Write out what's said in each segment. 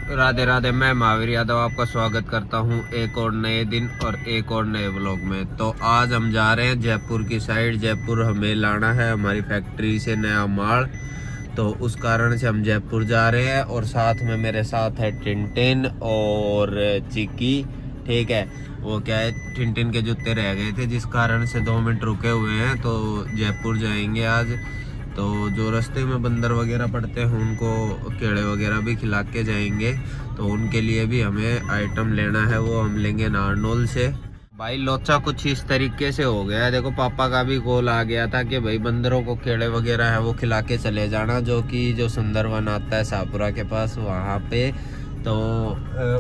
राधे राधे। मैं महावीर यादव आपका स्वागत करता हूं एक और नए दिन और एक और नए व्लॉग में। तो आज हम जा रहे हैं जयपुर की साइड। जयपुर हमें लाना है हमारी फैक्ट्री से नया माल, तो उस कारण से हम जयपुर जा रहे हैं। और साथ में मेरे साथ है टिनटिन और चिक्की। ठीक है, वो क्या है, टिनटिन के जूते रह गए थे जिस कारण से 2 मिनट रुके हुए हैं। तो जयपुर जाएंगे आज। तो जो रास्ते में बंदर वगैरह पड़ते हैं उनको केड़े वगैरह भी खिला के जाएंगे। तो उनके लिए भी हमें आइटम लेना है, वो हम लेंगे नारनौल से। भाई लोचा कुछ इस तरीके से हो गया है। देखो पापा का भी कॉल आ गया था कि भाई बंदरों को केड़े वगैरह है वो खिला के चले जाना, जो सुंदरवन आता है शाहपुरा के पास वहाँ पे। तो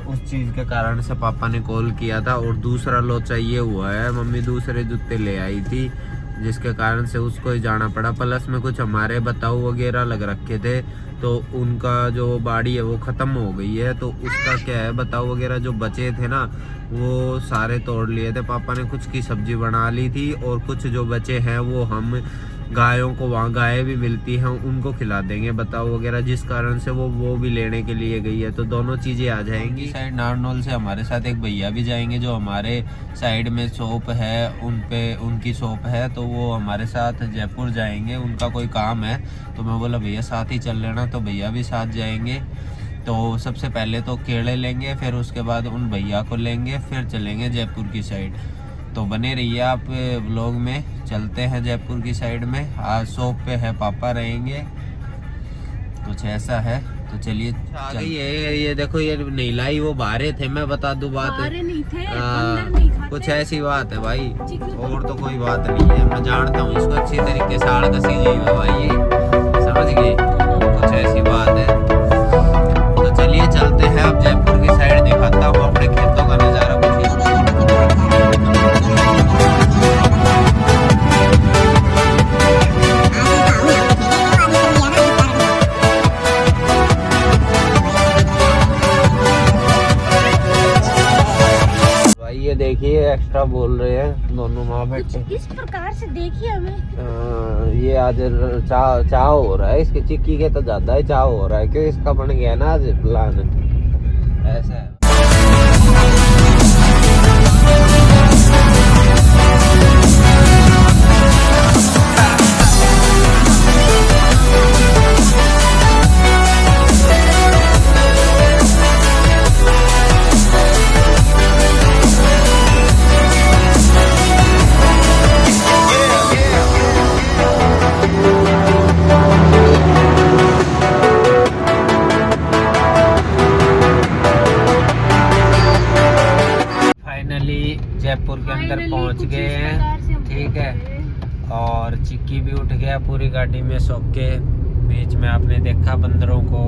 उस चीज़ के कारण से पापा ने कॉल किया था। और दूसरा लोचा ये हुआ है, मम्मी दूसरे जूते ले आई थी जिसके कारण से उसको ही जाना पड़ा। प्लस में कुछ हमारे बताऊ वगैरह लग रखे थे, तो उनका जो बाड़ी है वो ख़त्म हो गई है। तो उसका क्या है, बताऊ वगैरह जो बचे थे ना वो सारे तोड़ लिए थे। पापा ने कुछ की सब्जी बना ली थी और कुछ जो बचे हैं वो हम गायों को, वहाँ गायें भी मिलती हैं, उनको खिला देंगे बताऊ वगैरह, जिस कारण से वो भी लेने के लिए गई है। तो दोनों चीज़ें आ जाएंगी। साइड नारनौल से हमारे साथ एक भैया भी जाएंगे जो हमारे साइड में शॉप है, उनकी शॉप है। तो वो हमारे साथ जयपुर जाएंगे, उनका कोई काम है। तो मैं बोला भैया साथ ही चल लेना, तो भैया भी साथ जाएंगे। तो सबसे पहले तो केले लेंगे, फिर उसके बाद उन भैया को लेंगे, फिर चलेंगे जयपुर की साइड। तो बने रहिए आप व्लॉग में। चलते हैं जयपुर की साइड में। आज शॉप पे है पापा रहेंगे, कुछ ऐसा है। तो चलिए ये देखो, ये नीलाई वो बाहर थे, मैं बता दूं बात, नहीं थे, अंदर नहीं खाते। कुछ ऐसी बात है भाई, और तो कोई बात नहीं है। मैं जानता हूँ इसको अच्छी तरीके से आड़ कसी जी है भाई, समझ गए, कुछ ऐसी बात है। तो चलिए चलते हैं अब जयपुर की साइड, दिखाता हूँ अपने खेतों का नज़ारा कुछ। ये देखिए एक्स्ट्रा बोल रहे हैं दोनों माँ बेटे। इस प्रकार से देखिए हमें। ये आज चाव हो रहा है इसके, चिक्की के तो ज्यादा ही चाव हो रहा है, क्यों इसका बन गया ना आज प्लान, ऐसा है। जयपुर के अंदर पहुंच गए हैं, ठीक है। और चिक्की भी उठ गया पूरी गाड़ी में सो के। बीच में आपने देखा बंदरों को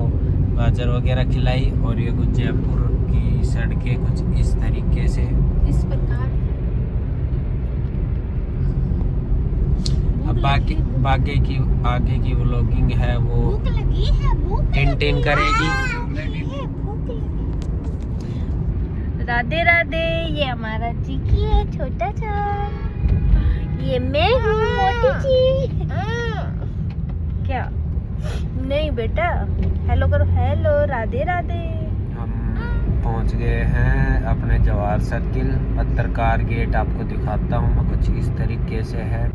गाजर वगैरह खिलाई। और ये कुछ जयपुर की सड़कें कुछ इस तरीके से, इस प्रकार। अब आगे की व्लॉगिंग है वो टिन करेगी। राधे राधे। ये हमारा चिक्की है छोटा सा, ये मैं हूँ मोटी ची। क्या नहीं बेटा, हेलो करो, हेलो राधे राधे। हम पहुंच गए हैं अपने जवाहर सर्किल। पत्रकार गेट आपको दिखाता हूँ मैं, कुछ इस तरीके से है।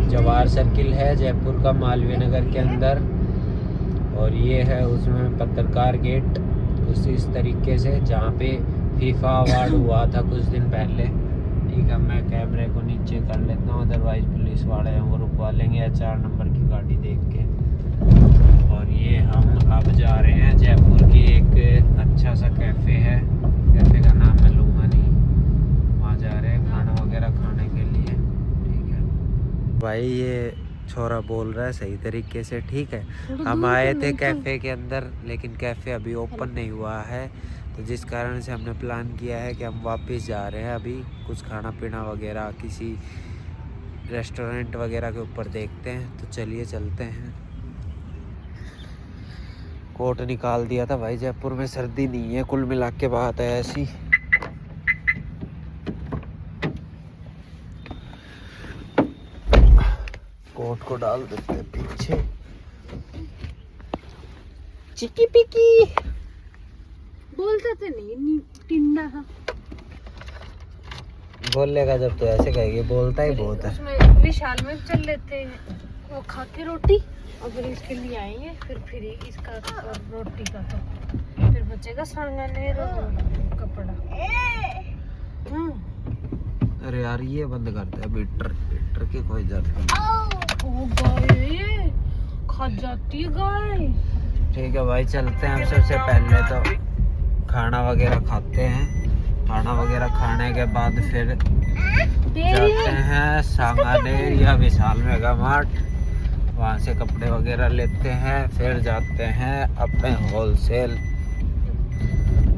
जवाहर सर्किल है जयपुर का, मालवीय नगर के अंदर। और ये है उसमें पत्रकार गेट, उसी इस तरीके से जहाँ पे फीफा अवार्ड हुआ था कुछ दिन पहले। ठीक है, मैं कैमरे को नीचे कर लेता हूँ, अदरवाइज पुलिस वाले हैं वो रुकवा लेंगे 4 नंबर की गाड़ी देख के। और ये हम अब जा रहे हैं जयपुर की एक अच्छा सा कैफ़े है, कैफ़े का नाम मैं लूँगा नहीं, वहाँ जा रहे हैं खाना वगैरह खाने के लिए। ठीक है भाई, ये छोरा बोल रहा है सही तरीके से, ठीक है। हम आए थे कैफ़े के अंदर, लेकिन कैफ़े अभी ओपन नहीं हुआ है, तो जिस कारण से हमने प्लान किया है कि हम वापस जा रहे हैं। अभी कुछ खाना पीना वगैरह किसी रेस्टोरेंट वगैरह के ऊपर देखते हैं। तो चलिए चलते हैं। कोट निकाल दिया था भाई, जयपुर में सर्दी नहीं है, कुल मिला के बात है ऐसी। कोट को डाल देते हैं पीछे। चिकी पिकी बोलता तो नहीं टिंडा। बोलेगा जब तो ऐसे कहेगी, बोलता ही बहुत है। उसमें विशाल में चल लेते हैं, वो खा के रोटी और फिर इसके लिए आएंगे, फिर इसका और रोटी का तो फिर बचेगा सांगने कपड़ा। अरे यार ये बंद करते हैं मीटर की कोई जरूरत। ओ गाय खा जाती है गाय। ठीक है भाई चलते हैं। हम सबसे पहले तो खाना वगैरह खाते हैं। खाना वगैरह खाने के बाद फिर जाते हैं सांगानेर या विशाल मेगा मार्ट, वहाँ से कपड़े वगैरह लेते हैं। फिर जाते हैं अपने होलसेल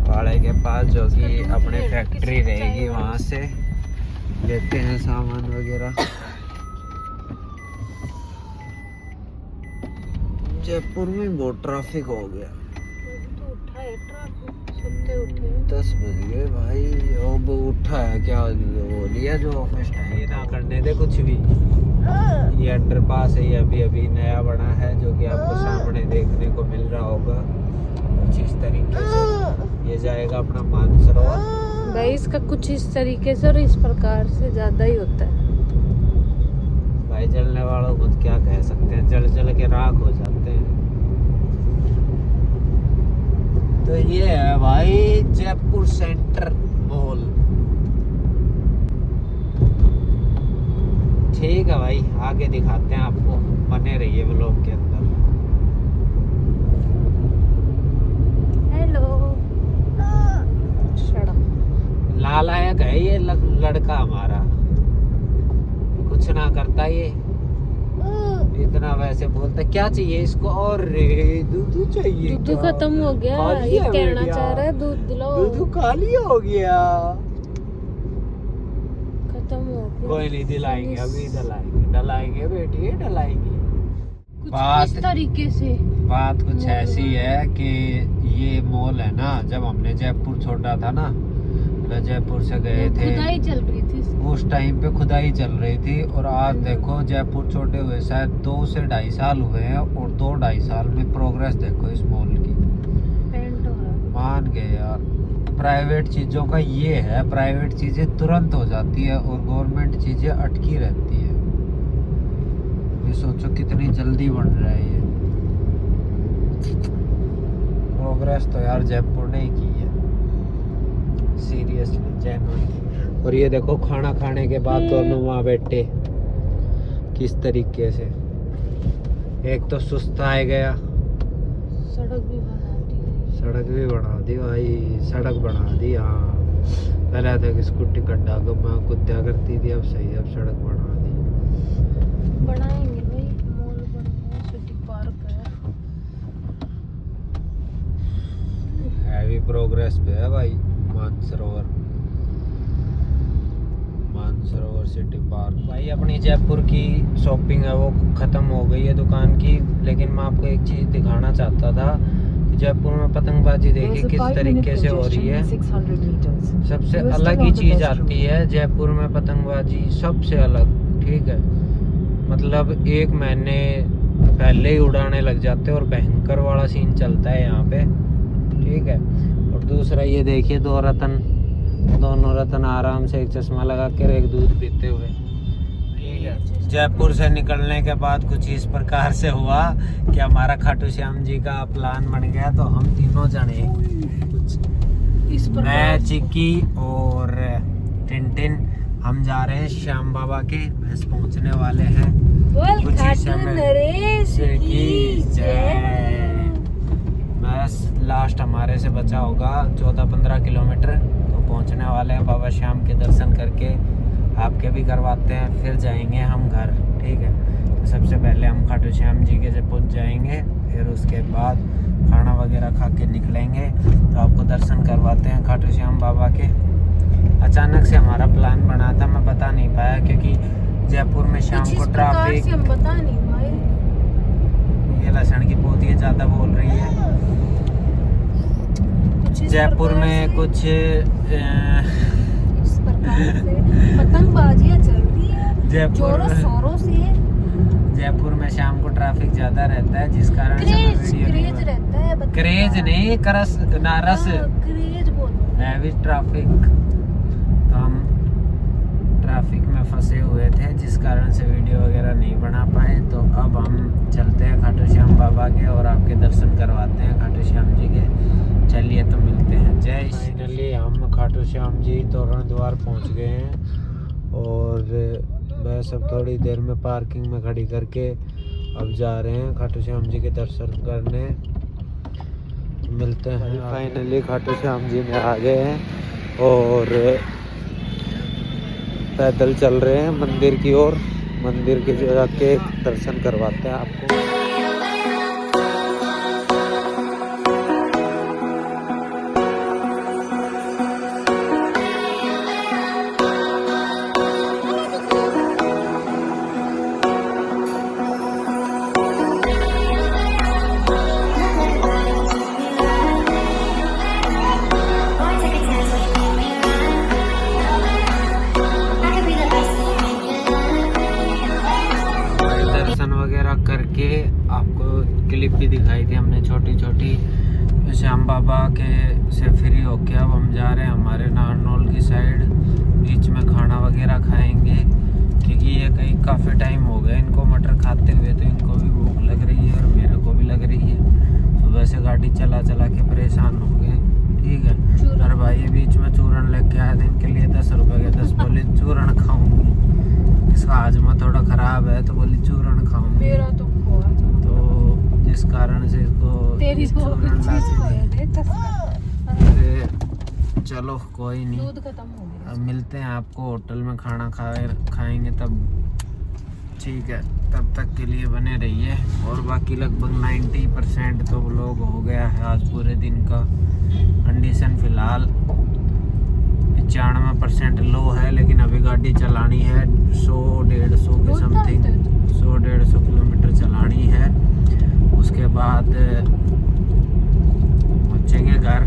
वाले के पास जो कि अपनी फैक्ट्री रहेगी, वहाँ से लेते हैं सामान वगैरह। जयपुर में बहुत ट्रैफिक हो गया। तो उठा है ट्रक, सुनते उठे 10 बज गए भाई। अब उठा है क्या वो लिया जो ऑफिस है, ये ना करने दे कुछ भी। ये अंडरपास है, ये अभी नया बना है जो कि आपको सामने देखने को मिल रहा होगा कुछ इस तरीके से। ये जाएगा अपना मानसरोवर भाई, इसका कुछ इस तरीके से और इस प्रकार से ज्यादा ही होता है भाई। जलने वालों को क्या कह सकते हैं, जल के राख हो जाते हैं। तो ये है भाई जयपुर सेंटर मॉल। ठीक है भाई, आगे दिखाते हैं आपको, बने रहिए व्लॉग के अंदर। हेलो लालायक है ये लड़का हमारा, कुछ ना करता ये, इतना वैसे बोलता। क्या चाहिए इसको? और दूध चाहिए? दूध खत्म हो गया, ये कहना चाह रहा है दूध दिलाओ। दूध खाली हो गया, खत्म हो गया। कोई नहीं, दिलाएंगे अभी, डलाएंगे बेटी, डलाएंगे। कुछ इस तरीके से बात कुछ ऐसी है कि ये मॉल है ना, जब हमने जयपुर छोड़ा था ना, जयपुर से गए थे, खुदाई चल रही थी उस टाइम पे खुदाई चल रही थी। और आज देखो जयपुर छोटे हुए शायद 2 से 2.5 साल हुए हैं, और 2-2.5 साल में प्रोग्रेस देखो इस मॉल की। पेंट हो रहा। मान गए यार, प्राइवेट चीज़ों का ये है, प्राइवेट चीज़ें तुरंत हो जाती है और गवर्नमेंट चीज़ें अटकी रहती है। ये सोचो कितनी जल्दी बन रहा है ये प्रोग्रेस। तो यार जयपुर ने ही की है, सीरियसली जेन्युइनली। और ये देखो खाना खाने के बाद दोनों वहाँ बैठे किस तरीके से। एक तो सुस्ता गया, सड़क भी बना दी। सड़क भी बना दी भाई, सड़क बना दी। हाँ, पहले तो स्कूटी गड्ढा कुद्दा करती थी, अब सही, अब सड़क बना दी। बनाएंगे भाई, मॉल बनाएंगे, सिटी पार्क है। हैवी प्रोग्रेस पे है भाई मानसरोवर सिटी पार्क। भाई अपनी जयपुर की शॉपिंग है वो ख़त्म हो गई है दुकान की, लेकिन मैं आपको एक चीज़ दिखाना चाहता था कि जयपुर में पतंगबाजी देखिए किस तरीके से हो रही है। सबसे अलग ही चीज़ आती है जयपुर में पतंगबाजी, सबसे अलग। ठीक है, मतलब 1 महीने पहले ही उड़ाने लग जाते हैं और भयंकर वाला सीन चलता है यहाँ पे। ठीक है, और दूसरा ये देखिए, दोनों रतन आराम से एक चश्मा लगा कर एक दूध पीते हुए। ठीक है, जयपुर से निकलने के बाद कुछ इस प्रकार से हुआ कि हमारा खाटू श्याम जी का प्लान बन गया। तो हम तीनों जने, इस प्रकार मैं, चिक्की और टिनटिन, हम जा रहे हैं श्याम बाबा के। भैंस पहुंचने वाले हैं। कुछ ही समय की जय। बस लास्ट हमारे से बचा होगा 14-15 किलोमीटर, तो पहुंचने वाले हैं। बाबा श्याम के दर्शन करके आपके भी करवाते हैं, फिर जाएंगे हम घर। ठीक है, तो सबसे पहले हम खाटू श्याम जी के जब पहुंच जाएंगे, फिर उसके बाद खाना वगैरह खा के निकलेंगे, तो आपको दर्शन करवाते हैं खाटू श्याम बाबा के। अचानक से हमारा प्लान बना था, मैं बता नहीं पाया क्योंकि जयपुर में शाम को ट्रैफिक। हम बता नहीं भाई, ये लहसुन की बहुत ही ज़्यादा बोल रही है। जयपुर में कुछ पतंगबाजियां चल रही है जयपुर जोरों शोरों से। जयपुर में शाम को ट्रैफिक ज्यादा रहता है, जिस कारण से मैं वीडियो नहीं क्रेज रहता है बच्चों क्रेज का। नहीं, करस नारस क्रेज बोलो। Heavy traffic. तो हम ट्रैफिक में फंसे हुए थे, जिस कारण से वीडियो वगैरह नहीं बना पाए। तो अब हम चलते हैं खाटू श्याम बाबा के और आपके दर्शन करवाते हैं खाटू श्याम जी के। चलिए तो मिलते हैं। जय। फाइनली हम खाटू श्याम जी तोरण द्वार पहुंच गए हैं और बस अब थोड़ी देर में पार्किंग में खड़ी करके अब जा रहे हैं खाटू श्याम जी के दर्शन करने। मिलते हैं। फाइनली खाटू श्याम जी में आ गए हैं और पैदल चल रहे हैं मंदिर की ओर। मंदिर के जाके दर्शन करवाते हैं आपको। दर्शन वगैरह करके आपको क्लिप भी दिखाई थी हमने छोटी छोटी। श्याम बाबा के से फ्री होके अब हम जा रहे हैं हमारे नारनौल की साइड। बीच में खाना वगैरह खाएंगे क्योंकि ये कहीं काफ़ी टाइम हो गया इनको मटर खाते हुए, तो इनको भी भूख लग रही है और मेरे को भी लग रही है। तो वैसे गाड़ी चला चला के परेशान हो गए। ठीक है। और भाई बीच में चूरन लेके आए थे इनके लिए 10 रुपये के। 10 बोली चूरन खाऊंगी, इसका हाजमा थोड़ा ख़राब है तो बोली चूरन खाऊंगी। मेरा तो तो जिस कारण से इसको तेरी चूरन लाके दे। चलो कोई नहीं, दूध खत्म हो गया। अब मिलते हैं आपको होटल में। खाना खाएंगे तब ठीक है। तब तक के लिए बने रहिए। और बाकी लगभग 90% तो व्लॉग हो गया है आज पूरे दिन का। कंडीशन फिलहाल 95% लो है, लेकिन अभी गाड़ी चलानी है 100-150 के समथिंग। 100-150 किलोमीटर चलानी है। उसके बाद पहुँचेंगे घर।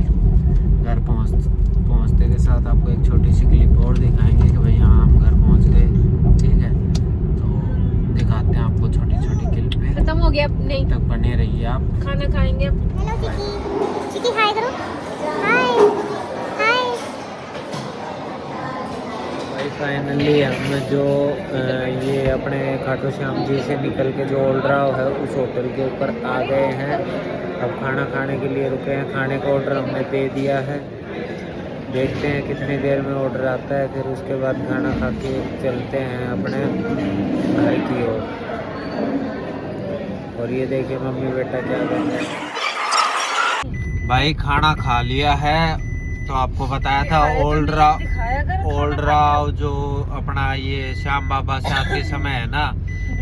घर पहुँचते के साथ आपको एक छोटी सी क्लिप और दिखाएंगे कि भाई हाँ हम घर पहुँच गए। ठीक है, तो दिखाते हैं आपको छोटी छोटी क्लिपें। खत्म हो गया। नहीं तक बने रहिए आप। खाना खाएंगे। हेलो चिकी। चिकी हाय करो। हाय हाय। भाई फाइनली हम जो ये अपने खाटू श्याम जी से निकल के जो ओल्ड्राव है उस होटल के ऊपर आ गए हैं। अब खाना खाने के लिए रुके हैं। खाने का ऑर्डर हमने दे दिया है। देखते हैं कितनी देर में ऑर्डर आता है, फिर उसके बाद खाना खा के चलते हैं अपने घर की ओर। और ये देखिए मम्मी बेटा क्या कर रहे हैं। भाई खाना खा लिया है। तो आपको बताया था ओल्ड्राव जो अपना ये श्याम बाबा से आते समय है ना,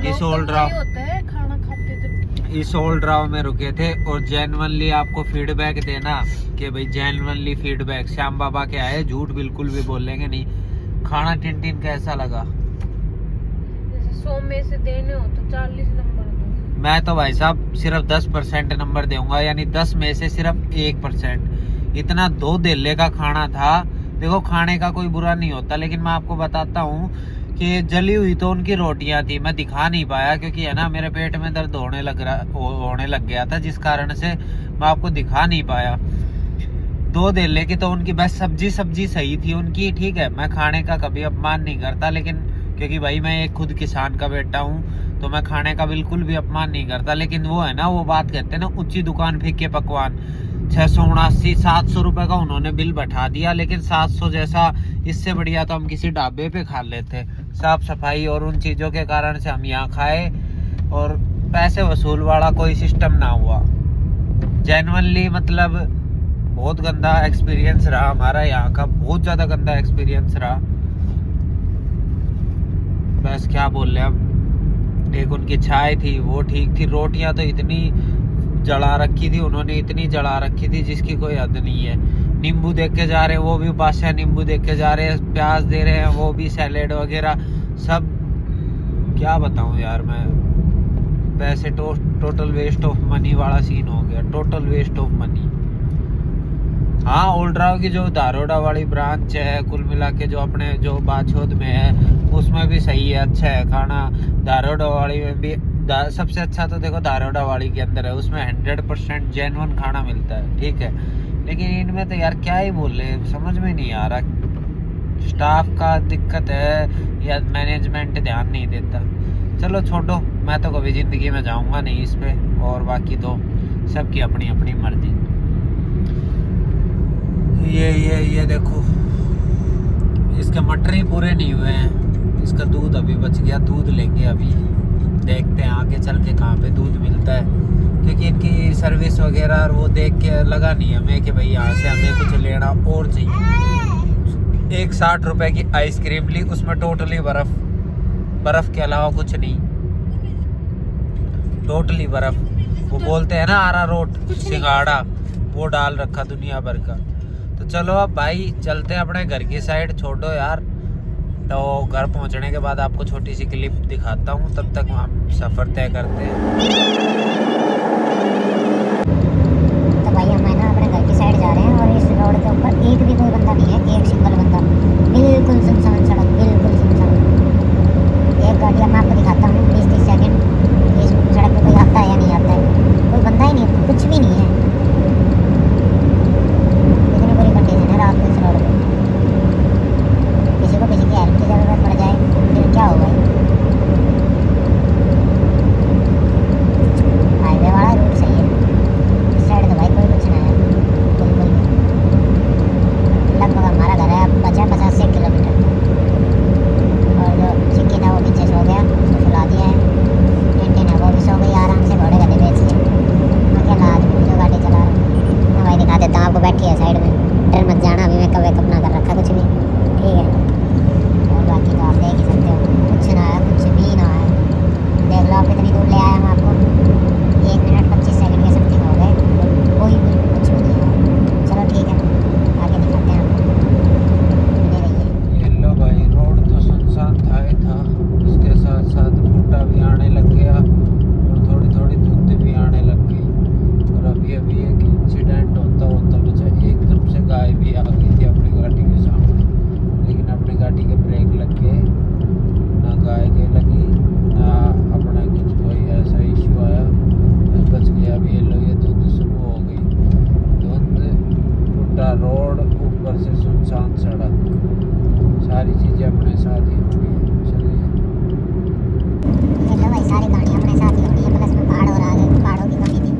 इस ओल्ड्राव होता है खाना खाते थे। इस ओल्ड्राव में रुके थे। और जेन्युइनली आपको फीडबैक देना कि भाई जेन्युइनली फीडबैक श्याम बाबा के आए, झूठ बिल्कुल भी बोलेंगे नहीं। खाना टिन कैसा लगा? जैसे 100 में से देने हो तो 40 नंबर दो। मैं तो भाई साहब सिर्फ 10% नंबर दूंगा, यानी 10 में से सिर्फ 1%। इतना 2 देले का खाना था। देखो खाने का कोई बुरा नहीं होता, लेकिन मैं आपको बताता हूँ कि जली हुई तो उनकी रोटियां थी। मैं दिखा नहीं पाया क्योंकि है ना मेरे पेट में दर्द होने लग गया था, जिस कारण से मैं आपको दिखा नहीं पाया। 2 देले की तो उनकी बस सब्जी सही थी उनकी। ठीक है, मैं खाने का कभी अपमान नहीं करता, लेकिन क्योंकि भाई मैं एक खुद किसान का बेटा हूँ तो मैं खाने का बिल्कुल भी अपमान नहीं करता। लेकिन वो है ना, वो बात कहते हैं ना, ऊंची दुकान फीके पकवान। 679-700 रुपए का उन्होंने बिल बैठा दिया, लेकिन 700 जैसा इससे बढ़िया तो हम किसी ढाबे पे खा लेते। साफ सफाई और उन चीज़ों के कारण से हम यहाँ खाए और पैसे वसूल वाला कोई सिस्टम ना हुआ। जेन्युइनली मतलब बहुत गंदा एक्सपीरियंस रहा हमारा यहाँ का, बहुत ज़्यादा गंदा एक्सपीरियंस रहा। बस क्या बोल रहे अब। एक उनकी चाय थी वो ठीक थी। रोटियां तो इतनी जला रखी थी उन्होंने, इतनी जला रखी थी जिसकी कोई हद नहीं है। नींबू देख के जा रहे हैं वो भी बादशाह नींबू देख के जा रहे हैं। प्याज दे रहे हैं वो भी, सैलेड वगैरह सब। क्या बताऊं यार मैं, पैसे टोटल वेस्ट ऑफ मनी वाला सीन हो गया। Total waste of money. हाँ, ओल्ड्राव की जो दारोडा वाली ब्रांच है कुल मिला के जो अपने जो बाछोद में है उसमें भी सही है, अच्छा है खाना। दारोडा धारोड़ा वाली में भी सबसे अच्छा तो देखो धारोड़ा वाली के अंदर है, उसमें 100% जेन्युइन खाना मिलता है, ठीक है। लेकिन इनमें तो यार क्या ही बोले, समझ में नहीं आ रहा, स्टाफ का दिक्कत है या मैनेजमेंट ध्यान नहीं देता। चलो छोड़ो, मैं तो कभी ज़िंदगी में जाऊंगा नहीं इस पे, और बाकी तो सबकी अपनी अपनी मर्जी। ये देखो, इसके मटर ही पूरे नहीं हुए हैं, इसका दूध अभी बच गया, दूध लेंगे अभी, देखते हैं आगे चल के कहाँ पे दूध मिलता है, क्योंकि इनकी सर्विस वगैरह और वो देख के लगा नहीं हमें कि भाई यहाँ से हमें कुछ लेना और चाहिए। एक 60 रुपए की आइसक्रीम ली, उसमें टोटली बर्फ के अलावा कुछ नहीं, टोटली बर्फ। वो बोलते हैं ना अरारोट सिंगाड़ा, वो डाल रखा दुनिया भर का। तो चलो अब भाई चलते हैं अपने घर की साइड, छोड़ो यार। तो घर पहुंचने के बाद आपको छोटी सी क्लिप दिखाता हूँ, तब तक हम सफ़र तय करते हैं। तो भाई हम है ना अपने घर की साइड जा रहे हैं, और इस रोड के ऊपर एक भी कोई बंदा नहीं है, एक सिंगल बंदा, बिल्कुल सुनसान सड़क, बिल्कुल सुनसान। एक गाड़ी मैं आपको दिखाता हूँ 20-30 सेकेंड, इस सड़क पे कोई आता है या नहीं आता है, कोई बंदा ही नहीं है, कुछ भी नहीं है। इतनी बुरी कंडीशन है रात को इस रोड पे, किसी को किसी की हेल्प की ज़रूरत पड़ जाए फिर क्या होगा। हाईवे वाला रूट सही है, इस साइड तो भाई कोई कुछ ना है बिल्कुल भी। लगभग हमारा घर है 50 किलोमीटर, और जो चिक्की था वो पीछे सो गया, उसको सुला दिया है। टिंटिन है वो भी सो गई आराम से, घोड़े गधे बेच के। अकेला आदमी जो गाड़ी चला रहा है, मैं भाई दिखा देता हूँ आपको, बैठी है साइड में, डर मत जाना, अभी मैं वेकअप ना कर रखा कुछ भी, ठीक है। और बाकी तो आप देख ही सकते हो, कुछ ना है, कुछ भी ना है। देख लो आप कितनी दूर ले आए हम आपको, 1 मिनट 25 सेकंड के समथिंग हो गए, कोई बिल्कुल कुछ भी नहीं है। चलो ठीक है, आगे दिखाते हैं आपको, बने रहिए। ये लो भाई, रोड तो सुनसान था ही था, उसके साथ साथ भुट्टा भी आने लग गया और थोड़ी थोड़ी धुंध भी आने लग गई। और अभी एक इंसिडेंट होता बचा, एकदम से गाय भी आ गई थी अपनी गाड़ी के सामने, लेकिन अपनी गाड़ी के ब्रेक लग गए, ना गाय के लगी ना अपना कुछ कोई ऐसा इशू आया, बस बच गया। अभी ये लो, ये धुंध शुरू हो गई, धुंध, टूटा रोड, ऊपर से सुनसान सड़क, सारी चीज़ें अपने साथ ही होंगी। चलिए ये लो भाई, सारी गाड़ियाँ अपने साथ ही हो रही है, प्लस में पहाड़ और आ गए, पहाड़ों की कमी थी,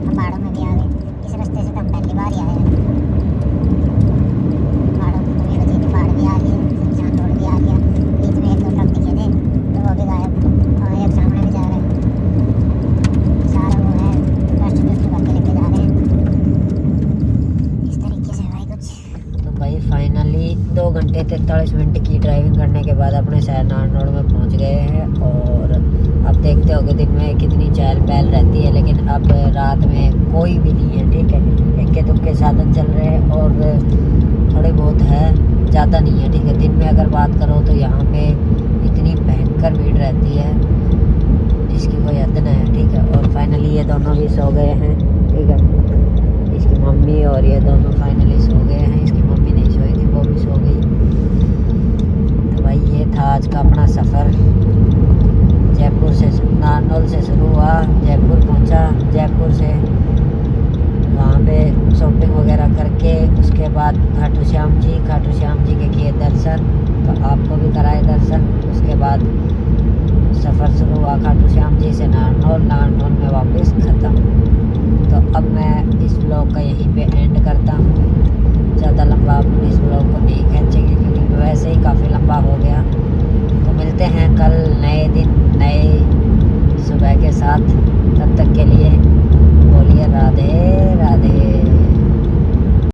हम पहाड़ों में भी आ गए। इस रास्ते से तो हम पहली बार ही आए हैं, पहाड़ों की कमी बची थी, पहाड़ भी आ गए, सुनसान रोड भी आ गया, बीच में 1-2 ट्रक दिखे थे तो वो भी गायब, और एक सामने भी जा रहे हैं, सारा वो है कष्ट करके लेके जा रहे हैं इस तरीके से भाई कुछ। तो भाई फाइनली 2 घंटे 43 मिनट की ड्राइविंग करने के बाद अपने सैरनान रोड में पहुंच गए हैं। और अब देखते हो कि दिन में कितनी चहल पहल रहती है, लेकिन अब रात में कोई भी नहीं है, ठीक है। इक्के दुक्के साधन चल रहे हैं और थोड़े बहुत है, ज़्यादा नहीं है, ठीक है। दिन में अगर बात करो तो यहाँ पे इतनी भयंकर भीड़ रहती है जिसकी कोई हद न है, ठीक है। और फाइनली ये दोनों भी सो गए हैं, ठीक है। इसकी मम्मी और ये दोनों फाइनली सो गए हैं, इसकी मम्मी नहीं सोई थी, वो भी सो गई। तो भाई ये था आज का अपना सफ़र, जयपुर से, नारनौल से शुरू हुआ, जयपुर पहुंचा, जयपुर से वहाँ पे शॉपिंग वगैरह करके उसके बाद खाटू श्याम जी के किए दर्शन, तो आपको भी कराए दर्शन। उसके बाद सफ़र शुरू हुआ खाटू श्याम जी से नारनौल में वापस ख़त्म। तो अब मैं इस ब्लॉग का यहीं पे एंड करता हूँ, ज़्यादा लंबा इस ब्लॉग को नहीं खींचेंगे क्योंकि वैसे ही काफ़ी लंबा हो गया। तो मिलते हैं कल नए दिन नए सुबह के साथ, तब तक के लिए बोलिए राधे राधे।